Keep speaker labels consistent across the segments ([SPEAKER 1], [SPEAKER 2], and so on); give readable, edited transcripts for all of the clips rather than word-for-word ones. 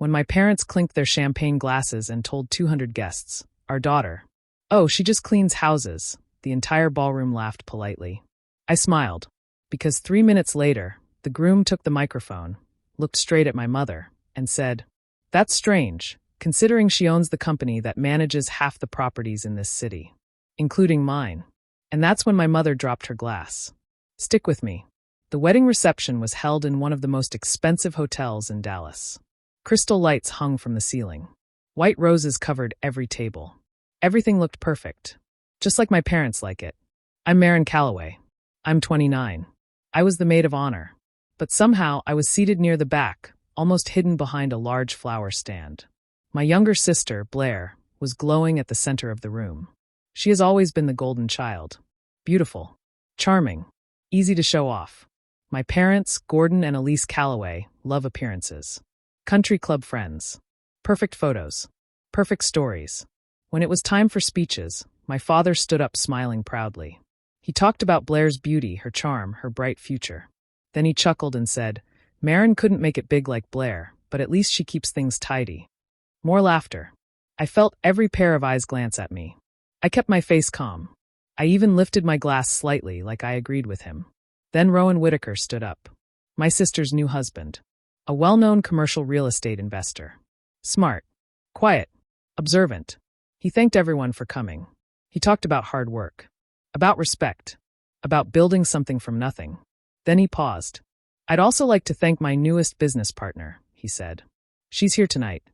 [SPEAKER 1] When my parents clinked their champagne glasses and told 200 guests, our daughter, "Oh, she just cleans houses," the entire ballroom laughed politely. I smiled, because 3 minutes later, the groom took the microphone, looked straight at my mother, and said, "That's strange, considering she owns the company that manages half the properties in this city, including mine." And that's when my mother dropped her glass. Stick with me. The wedding reception was held in one of the most expensive hotels in Dallas. Crystal lights hung from the ceiling. White roses covered every table. Everything looked perfect, just like my parents like it. I'm Maren Calloway. I'm 29. I was the maid of honor. But somehow I was seated near the back, almost hidden behind a large flower stand. My younger sister, Blair, was glowing at the center of the room. She has always been the golden child. Beautiful, charming, easy to show off. My parents, Gordon and Elise Calloway, love appearances. Country club friends. Perfect photos. Perfect stories. When it was time for speeches, my father stood up smiling proudly. He talked about Blair's beauty, her charm, her bright future. Then he chuckled and said, "Maren couldn't make it big like Blair, but at least she keeps things tidy." More laughter. I felt every pair of eyes glance at me. I kept my face calm. I even lifted my glass slightly, like I agreed with him. Then Rowan Whitaker stood up. My sister's new husband. A well-known commercial real estate investor. Smart. Quiet. Observant. He thanked everyone for coming. He talked about hard work. About respect. About building something from nothing. Then he paused. "I'd also like to thank my newest business partner," he said. "She's here tonight."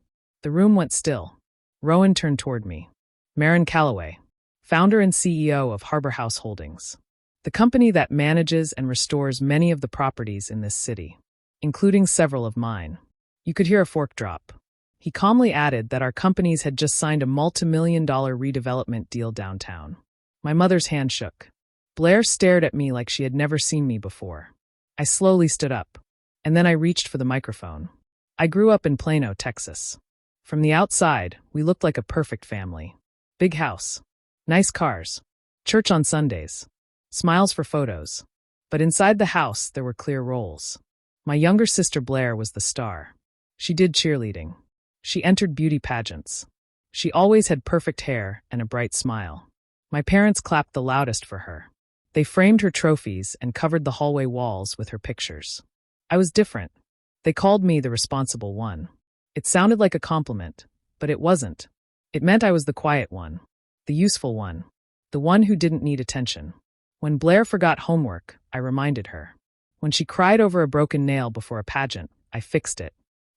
[SPEAKER 1] The room went still. Rowan turned toward me. Maren Calloway, founder and CEO of Harbor House Holdings, the company that manages and restores many of the properties in this city, including several of mine. You could hear a fork drop. He calmly added that our companies had just signed a multi-million-dollar redevelopment deal downtown. My mother's hand shook. Blair stared at me like she had never seen me before. I slowly stood up, and then I reached for the microphone. I grew up in Plano, Texas. From the outside, we looked like a perfect family. Big house, nice cars, church on Sundays, smiles for photos. But inside the house, there were clear roles. My younger sister Blair was the star. She did cheerleading. She entered beauty pageants. She always had perfect hair and a bright smile. My parents clapped the loudest for her. They framed her trophies and covered the hallway walls with her pictures. I was different. They called me the responsible one. It sounded like a compliment, but it wasn't. It meant I was the quiet one, the useful one, the one who didn't need attention. When Blair forgot homework, I reminded her. When she cried over a broken nail before a pageant, I fixed it.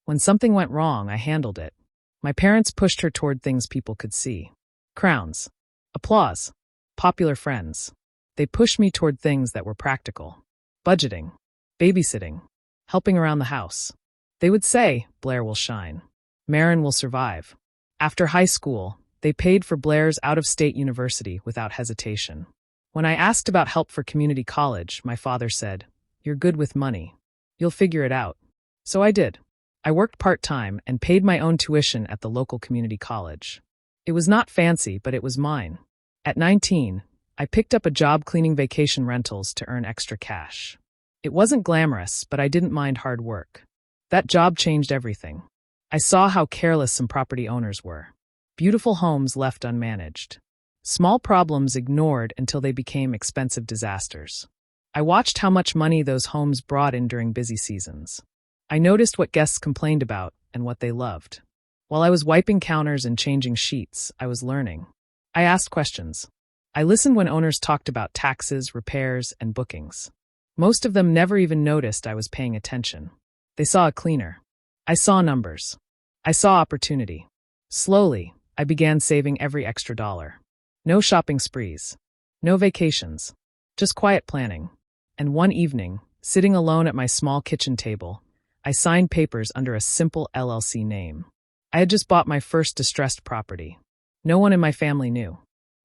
[SPEAKER 1] When something went wrong, I handled it. My parents pushed her toward things people could see. Crowns, applause, popular friends. They pushed me toward things that were practical. Budgeting, babysitting, helping around the house. They would say, "Blair will shine. Maren will survive." After high school, they paid for Blair's out-of-state university without hesitation. When I asked about help for community college, my father said, "You're good with money. You'll figure it out." So I did. I worked part-time and paid my own tuition at the local community college. It was not fancy, but it was mine. At 19, I picked up a job cleaning vacation rentals to earn extra cash. It wasn't glamorous, but I didn't mind hard work. That job changed everything. I saw how careless some property owners were. Beautiful homes left unmanaged. Small problems ignored until they became expensive disasters. I watched how much money those homes brought in during busy seasons. I noticed what guests complained about and what they loved. While I was wiping counters and changing sheets, I was learning. I asked questions. I listened when owners talked about taxes, repairs, and bookings. Most of them never even noticed I was paying attention. They saw a cleaner. I saw numbers. I saw opportunity. Slowly, I began saving every extra dollar. No shopping sprees. No vacations. Just quiet planning. And one evening, sitting alone at my small kitchen table, I signed papers under a simple LLC name. I had just bought my first distressed property. No one in my family knew.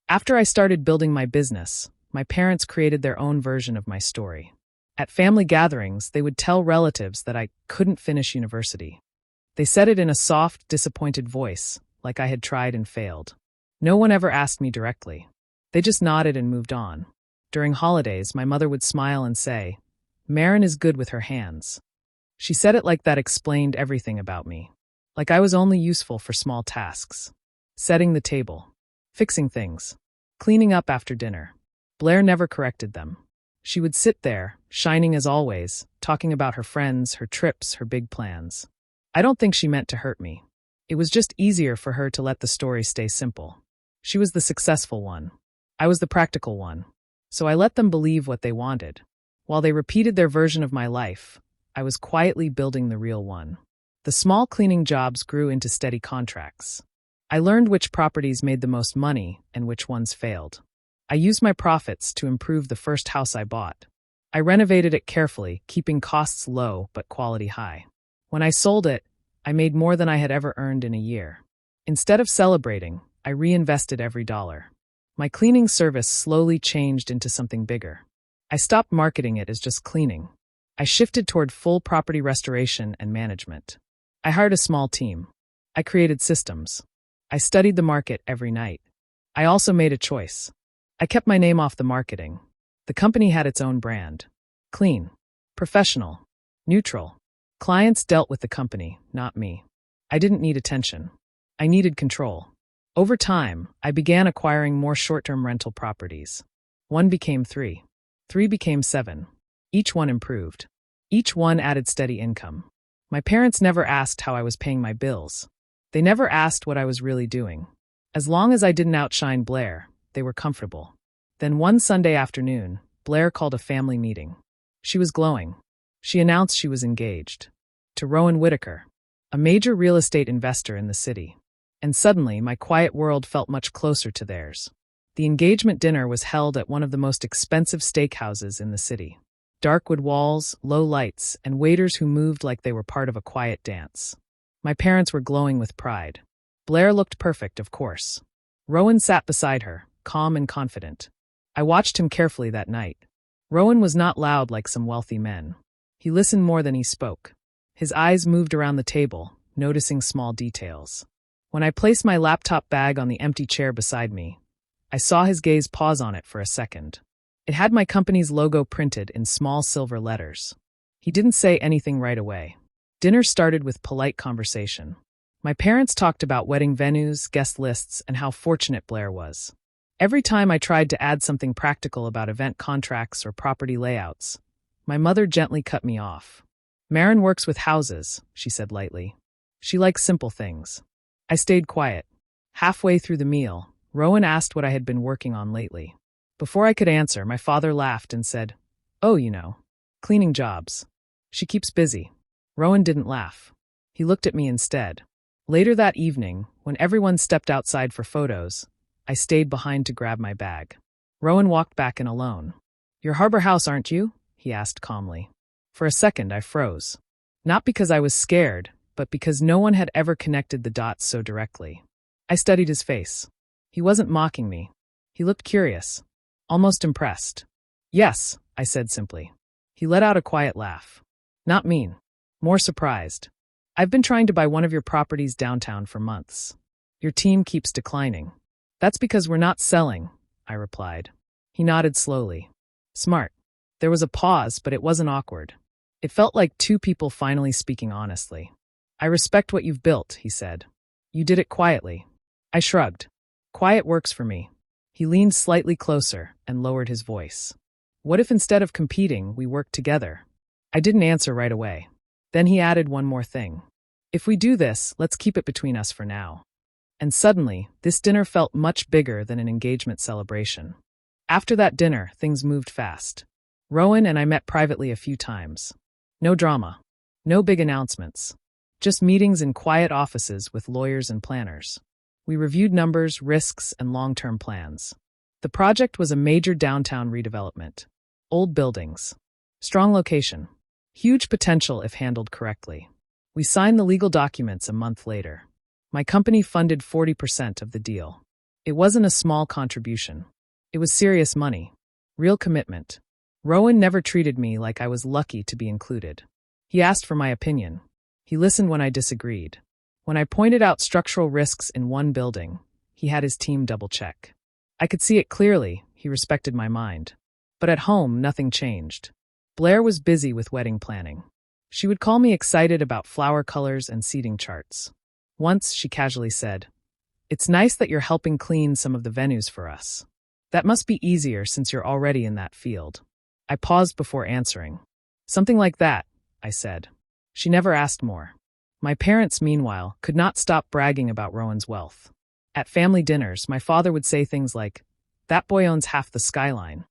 [SPEAKER 1] After I started building my business, my parents created their own version of my story. At family gatherings, they would tell relatives that I couldn't finish university. They said it in a soft, disappointed voice, like I had tried and failed. No one ever asked me directly. They just nodded and moved on. During holidays, my mother would smile and say, "Maren is good with her hands." She said it like that explained everything about me. like I was only useful for small tasks. Setting the table, fixing things, cleaning up after dinner. Blair never corrected them. She would sit there, shining as always, talking about her friends, her trips, her big plans. I don't think she meant to hurt me. It was just easier for her to let the story stay simple. She was the successful one. I was the practical one. So I let them believe what they wanted. While they repeated their version of my life, I was quietly building the real one. The small cleaning jobs grew into steady contracts. I learned which properties made the most money and which ones failed. I used my profits to improve the first house I bought. I renovated it carefully, keeping costs low but quality high. When I sold it, I made more than I had ever earned in a year. Instead of celebrating, I reinvested every dollar. My cleaning service slowly changed into something bigger. I stopped marketing it as just cleaning. I shifted toward full property restoration and management. I hired a small team. I created systems. I studied the market every night. I also made a choice. I kept my name off the marketing. The company had its own brand. Clean, professional, neutral. Clients dealt with the company, not me. I didn't need attention. I needed control. Over time, I began acquiring more short-term rental properties. 1 became 3. 3 became 7. Each one improved. Each one added steady income. My parents never asked how I was paying my bills. They never asked what I was really doing. As long as I didn't outshine Blair, they were comfortable. Then one Sunday afternoon, Blair called a family meeting. She was glowing. She announced she was engaged. To Rowan Whitaker, a major real estate investor in the city. And suddenly, my quiet world felt much closer to theirs. The engagement dinner was held at one of the most expensive steakhouses in the city. Dark wood walls, low lights, and waiters who moved like they were part of a quiet dance. My parents were glowing with pride. Blair looked perfect, of course. Rowan sat beside her, calm and confident. I watched him carefully that night. Rowan was not loud like some wealthy men. He listened more than he spoke. His eyes moved around the table, noticing small details. When I placed my laptop bag on the empty chair beside me, I saw his gaze pause on it for a second. It had my company's logo printed in small silver letters. He didn't say anything right away. Dinner started with polite conversation. My parents talked about wedding venues, guest lists, and how fortunate Blair was. Every time I tried to add something practical about event contracts or property layouts, my mother gently cut me off. "Marin works with houses," she said lightly. "She likes simple things." I stayed quiet. Halfway through the meal, Rowan asked what I had been working on lately. Before I could answer, my father laughed and said, "Oh, cleaning jobs. She keeps busy." Rowan didn't laugh. He looked at me instead. Later that evening, when everyone stepped outside for photos, I stayed behind to grab my bag. Rowan walked back in alone. "You're Harbor House, aren't you?" he asked calmly. For a second, I froze. Not because I was scared, but because no one had ever connected the dots so directly. I studied his face. He wasn't mocking me. He looked curious, almost impressed. "Yes," I said simply. He let out a quiet laugh. Not mean, more surprised. "I've been trying to buy one of your properties downtown for months. Your team keeps declining." "That's because we're not selling," I replied. He nodded slowly. "Smart." There was a pause, but it wasn't awkward. It felt like two people finally speaking honestly. "I respect what you've built," he said. "You did it quietly." I shrugged. "Quiet works for me." He leaned slightly closer and lowered his voice. "What if instead of competing, we worked together?" I didn't answer right away. Then he added one more thing. "If we do this, let's keep it between us for now." And suddenly, this dinner felt much bigger than an engagement celebration. After that dinner, things moved fast. Rowan and I met privately a few times. No drama. No big announcements. Just meetings in quiet offices with lawyers and planners. We reviewed numbers, risks, and long-term plans. The project was a major downtown redevelopment. Old buildings. Strong location. Huge potential if handled correctly. We signed the legal documents a month later. My company funded 40% of the deal. It wasn't a small contribution. It was serious money. Real commitment. Rowan never treated me like I was lucky to be included. He asked for my opinion. He listened when I disagreed. When I pointed out structural risks in one building, he had his team double-check. I could see it clearly. He respected my mind. But at home, nothing changed. Blair was busy with wedding planning. She would call me excited about flower colors and seating charts. Once, she casually said, "It's nice that you're helping clean some of the venues for us. That must be easier since you're already in that field." I paused before answering. "Something like that," I said. She never asked more. My parents, meanwhile, could not stop bragging about Rowan's wealth. At family dinners, my father would say things like, "That boy owns half the skyline."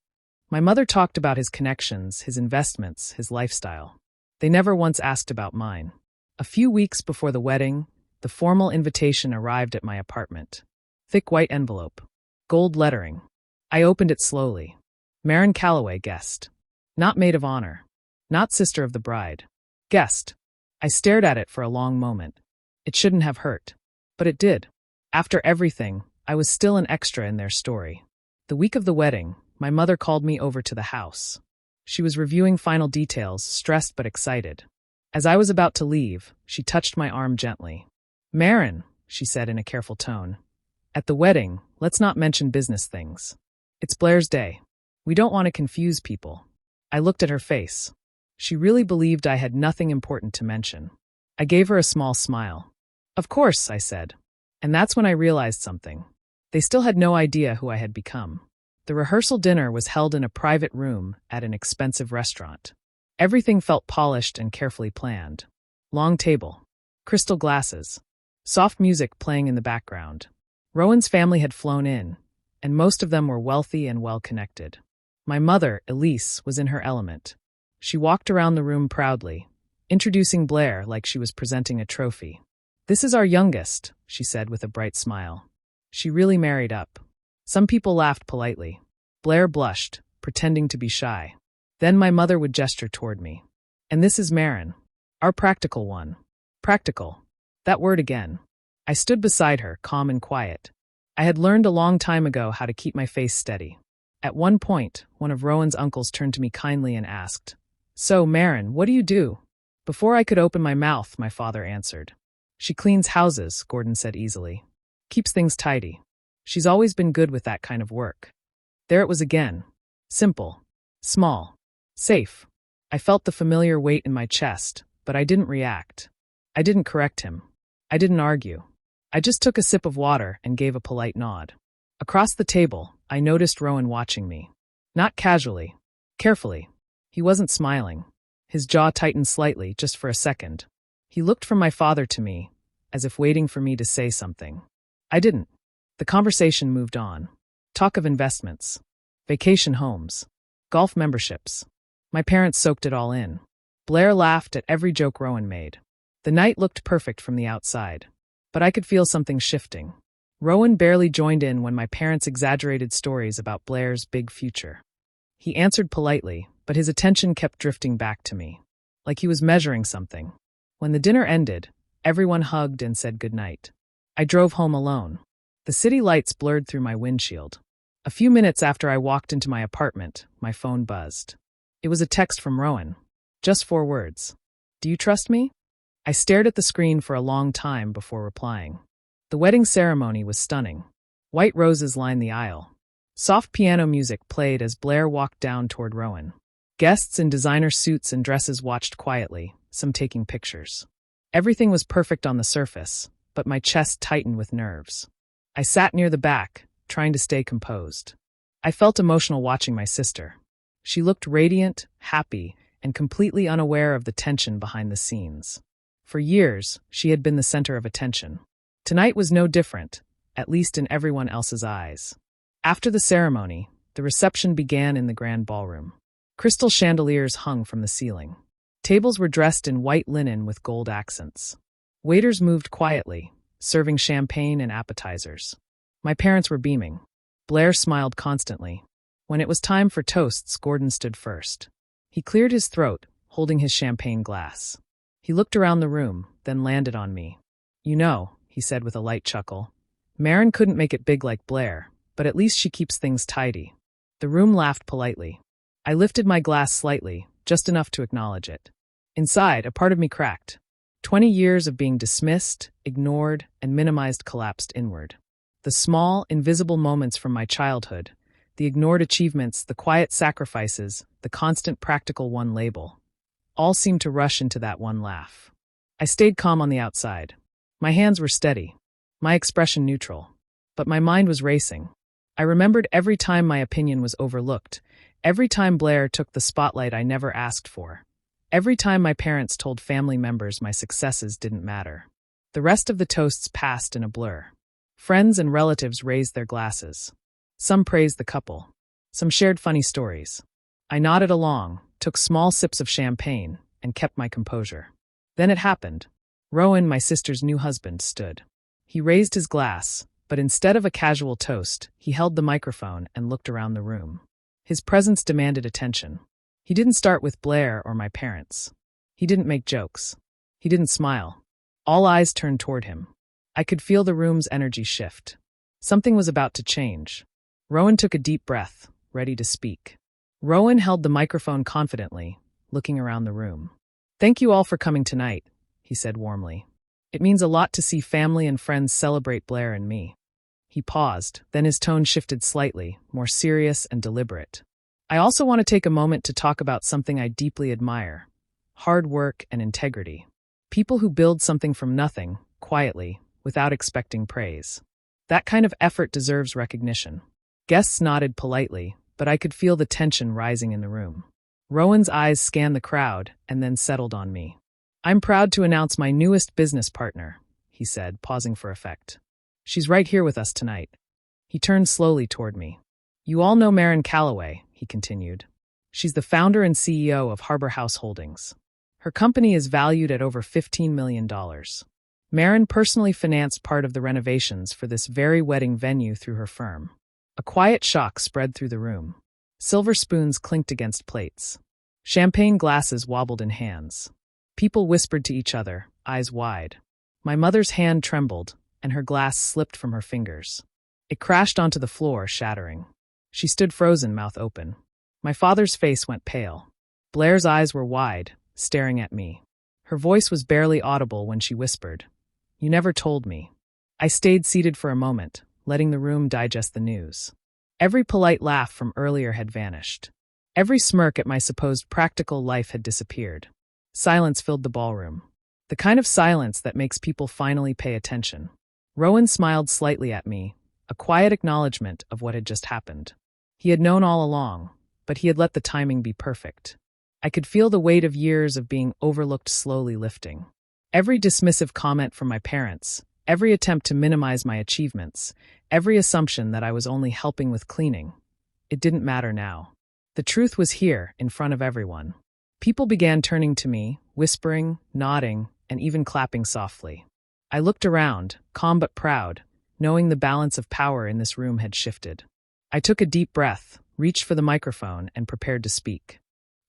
[SPEAKER 1] My mother talked about his connections, his investments, his lifestyle. They never once asked about mine. A few weeks before the wedding, the formal invitation arrived at my apartment. Thick white envelope. Gold lettering. I opened it slowly. Maren Calloway, guest. Not maid of honor. Not sister of the bride. Guest. I stared at it for a long moment. It shouldn't have hurt. But it did. After everything, I was still an extra in their story. The week of the wedding, my mother called me over to the house. She was reviewing final details, stressed but excited. As I was about to leave, she touched my arm gently. "Maren," she said in a careful tone, "at the wedding, let's not mention business things. It's Blair's day. We don't want to confuse people." I looked at her face. She really believed I had nothing important to mention. I gave her a small smile. "Of course," I said. And that's when I realized something. They still had no idea who I had become. The rehearsal dinner was held in a private room at an expensive restaurant. Everything felt polished and carefully planned. Long table. Crystal glasses. Soft music playing in the background. Rowan's family had flown in, and most of them were wealthy and well-connected. My mother, Elise, was in her element. She walked around the room proudly, introducing Blair like she was presenting a trophy. "This is our youngest," she said with a bright smile. She really married up. Some people laughed politely. Blair blushed, pretending to be shy. Then my mother would gesture toward me. "And this is Maren, our practical one." Practical. That word again. I stood beside her, calm and quiet. I had learned a long time ago how to keep my face steady. At one point, one of Rowan's uncles turned to me kindly and asked, "So, Maren, what do you do?" Before I could open my mouth, my father answered. "She cleans houses," Gordon said easily. "Keeps things tidy. She's always been good with that kind of work." There it was again. Simple. Small. Safe. I felt the familiar weight in my chest, but I didn't react. I didn't correct him. I didn't argue. I just took a sip of water and gave a polite nod. Across the table, I noticed Rowan watching me. Not casually. Carefully. He wasn't smiling. His jaw tightened slightly, just for a second. He looked from my father to me, as if waiting for me to say something. I didn't. The conversation moved on. Talk of investments. Vacation homes. Golf memberships. My parents soaked it all in. Blair laughed at every joke Rowan made. The night looked perfect from the outside. But I could feel something shifting. Rowan barely joined in when my parents exaggerated stories about Blair's big future. He answered politely, but his attention kept drifting back to me, like he was measuring something. When the dinner ended, everyone hugged and said goodnight. I drove home alone. The city lights blurred through my windshield. A few minutes after I walked into my apartment, my phone buzzed. It was a text from Rowan. Just 4 words. "Do you trust me?" I stared at the screen for a long time before replying. The wedding ceremony was stunning. White roses lined the aisle. Soft piano music played as Blair walked down toward Rowan. Guests in designer suits and dresses watched quietly, some taking pictures. Everything was perfect on the surface, but my chest tightened with nerves. I sat near the back, trying to stay composed. I felt emotional watching my sister. She looked radiant, happy, and completely unaware of the tension behind the scenes. For years, she had been the center of attention. Tonight was no different, at least in everyone else's eyes. After the ceremony, the reception began in the grand ballroom. Crystal chandeliers hung from the ceiling. Tables were dressed in white linen with gold accents. Waiters moved quietly, serving champagne and appetizers. My parents were beaming. Blair smiled constantly. When it was time for toasts, Gordon stood first. He cleared his throat, holding his champagne glass. He looked around the room, then landed on me. "You know," he said with a light chuckle, "Maren couldn't make it big like Blair, but at least she keeps things tidy." The room laughed politely. I lifted my glass slightly, just enough to acknowledge it. Inside, a part of me cracked. 20 years of being dismissed, ignored, and minimized collapsed inward. The small, invisible moments from my childhood, the ignored achievements, the quiet sacrifices, the constant practical one label, all seemed to rush into that one laugh. I stayed calm on the outside. My hands were steady, my expression neutral, but my mind was racing. I remembered every time my opinion was overlooked, every time Blair took the spotlight I never asked for, every time my parents told family members my successes didn't matter. The rest of the toasts passed in a blur. Friends and relatives raised their glasses. Some praised the couple. Some shared funny stories. I nodded along, took small sips of champagne, and kept my composure. Then it happened. Rowan, my sister's new husband, stood. He raised his glass, but instead of a casual toast, he held the microphone and looked around the room. His presence demanded attention. He didn't start with Blair or my parents. He didn't make jokes. He didn't smile. All eyes turned toward him. I could feel the room's energy shift. Something was about to change. Rowan took a deep breath, ready to speak. Rowan held the microphone confidently, looking around the room. "Thank you all for coming tonight," he said warmly. "It means a lot to see family and friends celebrate Blair and me." He paused, then his tone shifted slightly, more serious and deliberate. "I also want to take a moment to talk about something I deeply admire: hard work and integrity. People who build something from nothing, quietly, without expecting praise. That kind of effort deserves recognition." Guests nodded politely, but I could feel the tension rising in the room. Rowan's eyes scanned the crowd and then settled on me. "I'm proud to announce my newest business partner," he said, pausing for effect. "She's right here with us tonight." He turned slowly toward me. "You all know Maren Calloway," he continued. "She's the founder and CEO of Harbor House Holdings. Her company is valued at over $15 million. Maren personally financed part of the renovations for this very wedding venue through her firm." A quiet shock spread through the room. Silver spoons clinked against plates. Champagne glasses wobbled in hands. People whispered to each other, eyes wide. My mother's hand trembled, and her glass slipped from her fingers. It crashed onto the floor, shattering. She stood frozen, mouth open. My father's face went pale. Blair's eyes were wide, staring at me. Her voice was barely audible when she whispered, "You never told me." I stayed seated for a moment, letting the room digest the news. Every polite laugh from earlier had vanished. Every smirk at my supposed practical life had disappeared. Silence filled the ballroom. The kind of silence that makes people finally pay attention. Rowan smiled slightly at me, a quiet acknowledgement of what had just happened. He had known all along, but he had let the timing be perfect. I could feel the weight of years of being overlooked slowly lifting. Every dismissive comment from my parents, every attempt to minimize my achievements, every assumption that I was only helping with cleaning. It didn't matter now. The truth was here, in front of everyone. People began turning to me, whispering, nodding, and even clapping softly. I looked around, calm but proud, knowing the balance of power in this room had shifted. I took a deep breath, reached for the microphone, and prepared to speak.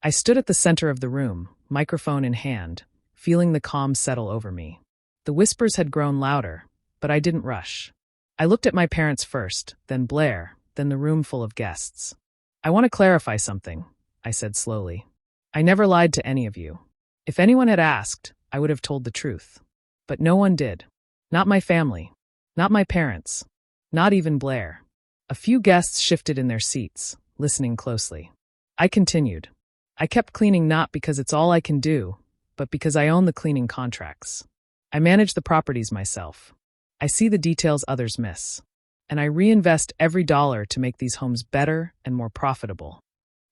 [SPEAKER 1] I stood at the center of the room, microphone in hand, feeling the calm settle over me. The whispers had grown louder, but I didn't rush. I looked at my parents first, then Blair, then the room full of guests. "I want to clarify something," I said slowly. "I never lied to any of you. If anyone had asked, I would have told the truth. But no one did. Not my family. Not my parents. Not even Blair." A few guests shifted in their seats, listening closely. I continued. "I kept cleaning not because it's all I can do, but because I own the cleaning contracts. I manage the properties myself. I see the details others miss. And I reinvest every dollar to make these homes better and more profitable."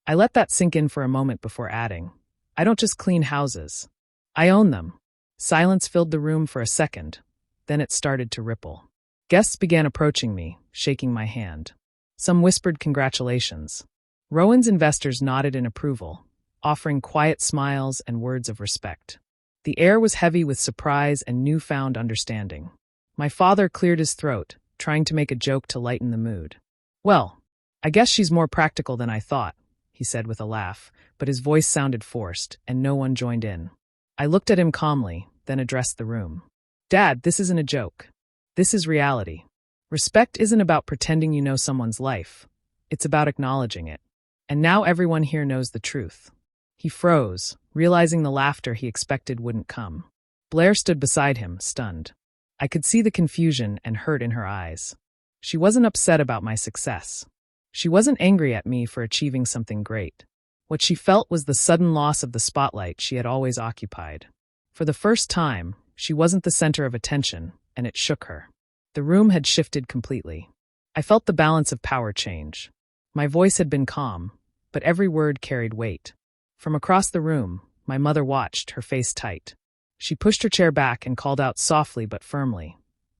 [SPEAKER 1] I let that sink in for a moment before adding, "I don't just clean houses. I own them." Silence filled the room for a second, then it started to ripple. Guests began approaching me, shaking my hand. Some whispered congratulations. Rowan's investors nodded in approval, offering quiet smiles and words of respect. The air was heavy with surprise and newfound understanding. My father cleared his throat, trying to make a joke to lighten the mood. "Well, I guess she's more practical than I thought," he said with a laugh, but his voice sounded forced, and no one joined in. I looked at him calmly, then addressed the room. "Dad, this isn't a joke. This is reality. Respect isn't about pretending you know someone's life. It's about acknowledging it. And now everyone here knows the truth." He froze, realizing the laughter he expected wouldn't come. Blair stood beside him, stunned. I could see the confusion and hurt in her eyes. She wasn't upset about my success. She wasn't angry at me for achieving something great. What she felt was the sudden loss of the spotlight she had always occupied. For the first time, She wasn't the center of attention, and it shook her. The room had shifted completely. I felt the balance of power change. My voice had been calm, but every word carried weight. From across the room, my mother watched, her face tight. She pushed her chair back and called out softly but firmly,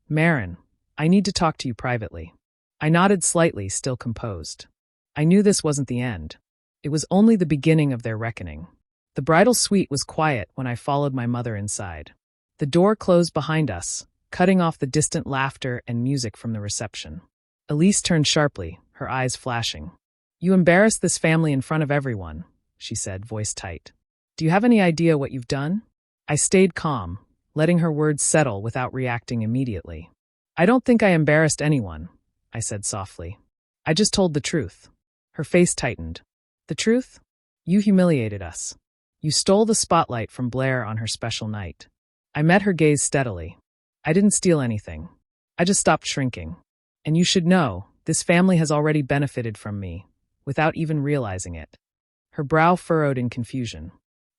[SPEAKER 1] "Marin, I need to talk to you privately." I nodded slightly, still composed. I knew this wasn't the end. It was only the beginning of their reckoning. The bridal suite was quiet when I followed my mother inside. The door closed behind us, cutting off the distant laughter and music from the reception. Elise turned sharply, her eyes flashing. "You embarrassed this family in front of everyone," she said, voice tight. "Do you have any idea what you've done?" I stayed calm, letting her words settle without reacting immediately. "I don't think I embarrassed anyone," I said softly. "I just told the truth." Her face tightened. "The truth? You humiliated us. You stole the spotlight from Blair on her special night." I met her gaze steadily. "I didn't steal anything. I just stopped shrinking. And you should know, this family has already benefited from me, without even realizing it." Her brow furrowed in confusion.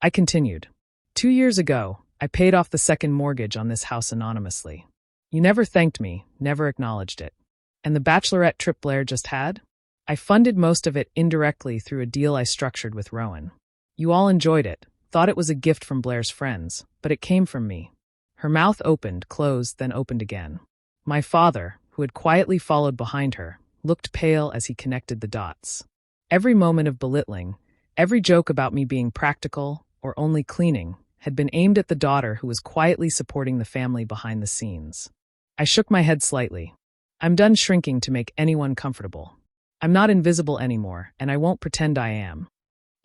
[SPEAKER 1] I continued. "2 years ago, I paid off the second mortgage on this house anonymously. You never thanked me, never acknowledged it. And the bachelorette trip Blair just had? I funded most of it indirectly through a deal I structured with Rowan. You all enjoyed it, thought it was a gift from Blair's friends, but it came from me." Her mouth opened, closed, then opened again. My father, who had quietly followed behind her, looked pale as he connected the dots. Every moment of belittling, every joke about me being practical or only cleaning, had been aimed at the daughter who was quietly supporting the family behind the scenes. I shook my head slightly. "I'm done shrinking to make anyone comfortable. I'm not invisible anymore, and I won't pretend I am."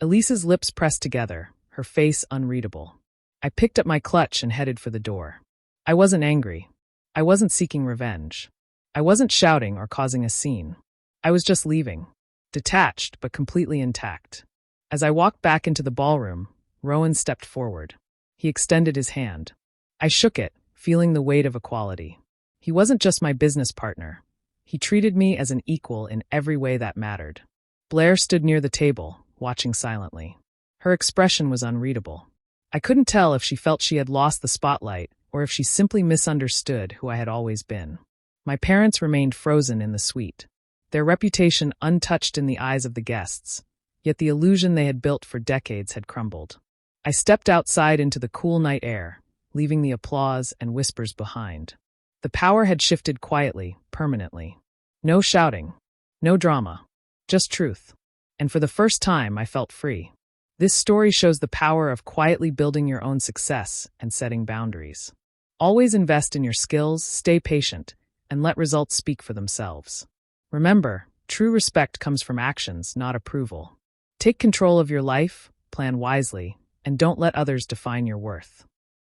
[SPEAKER 1] Elise's lips pressed together, her face unreadable. I picked up my clutch and headed for the door. I wasn't angry. I wasn't seeking revenge. I wasn't shouting or causing a scene. I was just leaving, detached but completely intact. As I walked back into the ballroom, Rowan stepped forward. He extended his hand. I shook it, feeling the weight of equality. He wasn't just my business partner. He treated me as an equal in every way that mattered. Blair stood near the table, watching silently. Her expression was unreadable. I couldn't tell if she felt she had lost the spotlight or if she simply misunderstood who I had always been. My parents remained frozen in the suite, their reputation untouched in the eyes of the guests, yet the illusion they had built for decades had crumbled. I stepped outside into the cool night air, leaving the applause and whispers behind. The power had shifted quietly, permanently. No shouting, no drama, just truth. And for the first time, I felt free. This story shows the power of quietly building your own success and setting boundaries. Always invest in your skills, stay patient, and let results speak for themselves. Remember, true respect comes from actions, not approval. Take control of your life, plan wisely, and don't let others define your worth.